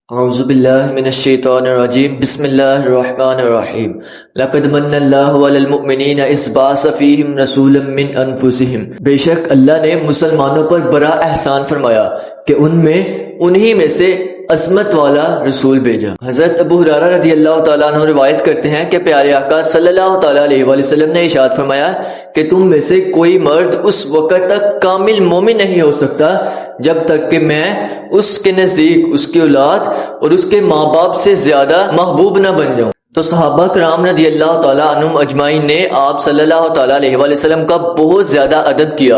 اعوذ باللہ من الشیطان الرجیم بسم اللہ الرحمن الرحیم لقد من اللہ علی المؤمنین اذ بعث فیہم رسولا من انفسہم بے شک اللہ نے مسلمانوں پر بڑا احسان فرمایا کہ ان میں انہی میں سے عظمت والا رسول بھیجا۔ حضرت ابو ہریرہ رضی اللہ تعالیٰ عنہ روایت کرتے ہیں کہ پیارے آقا صلی اللہ تعالیٰ علیہ وآلہ وسلم نے ارشاد فرمایا کہ تم میں سے کوئی مرد اس وقت تک کامل مومن نہیں ہو سکتا جب تک کہ میں اس کے نزدیک اس کی اولاد اور اس کے ماں باپ سے زیادہ محبوب نہ بن جاؤں۔ تو صحابہ کرام رضی اللہ تعالیٰ عنہم اجمعین نے آپ صلی اللہ تعالیٰ علیہ وآلہ وسلم کا بہت زیادہ ادب کیا۔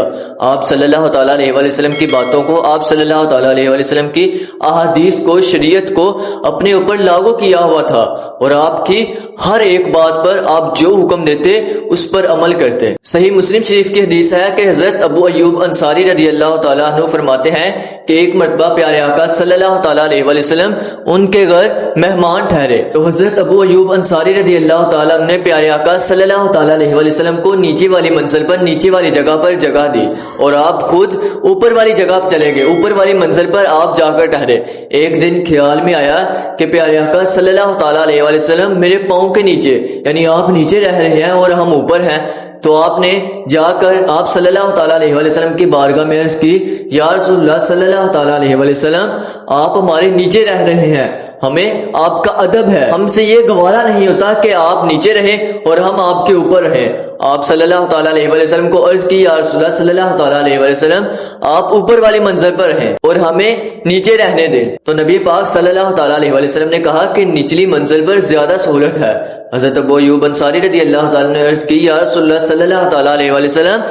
آپ صلی اللہ تعالیٰ علیہ وآلہ وسلم کی باتوں کو، آپ صلی اللہ تعالیٰ علیہ وآلہ وسلم کی احادیث کو، شریعت کو اپنے اوپر لاگو کیا ہوا تھا، اور آپ کی ہر ایک بات پر آپ جو حکم دیتے اس پر عمل کرتے۔ صحیح مسلم شریف کی حدیث ہے کہ حضرت ابو ایوب انصاری رضی اللہ تعالیٰ عنہ فرماتے ہیں کہ ایک مرتبہ پیارے آقا صلی اللہ تعالیٰ علیہ وآلہ وسلم ان کے گھر مہمان ٹھہرے، تو حضرت ابو ایوب انصاری رضی اللہ تعالیٰ عنہ نے پیارے آقا صلی اللہ تعالیٰ علیہ وآلہ وسلم کو نیچے والی منزل پر، نیچے والی جگہ پر جگہ دی، اور آپ خود اوپر والی جگہ پر چلے گئے، اوپر والی منزل پر آپ جا کر ٹھہرے۔ ایک دن خیال میں آیا کہ پیارے آقا صلی اللہ تعالیٰ علیہ وآلہ وسلم میرے پاؤں کے نیچے، یعنی آپ نیچے رہ رہے ہیں اور ہم اوپر ہیں، تو آپ نے جا کر آپ صلی اللہ تعالیٰ علیہ وآلہ وسلم کی بارگاہ میں عرض کی، یا رسول اللہ صلی اللہ تعالیٰ علیہ وآلہ وسلم آپ ہمارے نیچے رہ رہے ہیں، ہمیں آپ کا ادب ہے، ہم سے یہ گوارا نہیں ہوتا کہ آپ نیچے رہیں اور ہم آپ کے اوپر رہیں۔ آپ صلی اللہ تعالیٰ علیہ وآلہ وسلم کو عرض کی، یا رسول اللہ صلی اللہ تعالیٰ علیہ وآلہ وسلم آپ اوپر والی منزل پر رہیں اور ہمیں نیچے رہنے دیں۔ تو نبی پاک صلی اللہ تعالیٰ علیہ وآلہ وسلم نے کہا کہ نچلی منزل پر زیادہ سہولت ہے۔ حضرت ابو ایوب انصاری رضی اللہ تعالیٰ نے عرض کی، یا رسول اللہ صلی اللہ تعالیٰ علیہ وآلہ وسلم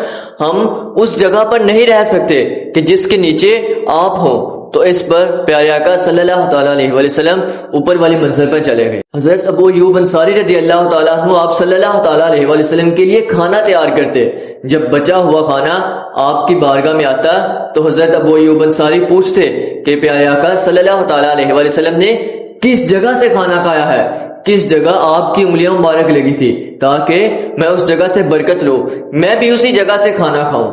ہم اس جگہ پر نہیں رہ سکتے کہ جس کے نیچے آپ ہوں۔ تو اس پر پیارے آقا صلی اللہ تعالیٰ علیہ وآلہ وسلم اوپر والی منزل پر چلے گئے۔ حضرت ابو ایوب انصاری رضی اللہ تعالیٰ عنہ آپ صلی اللہ تعالیٰ علیہ وآلہ وسلم کے لیے کھانا تیار کرتے۔ جب بچا ہوا کھانا آپ کی بارگاہ میں آتا تو حضرت ابو ایوب انصاری پوچھتے کہ پیارے آقا صلی اللہ تعالیٰ علیہ وآلہ وسلم نے کس جگہ سے کھانا کھایا ہے، کس جگہ آپ کی انگلیاں مبارک لگی تھی، تاکہ میں اس جگہ سے برکت لوں، میں بھی اسی جگہ سے کھانا کھاؤں۔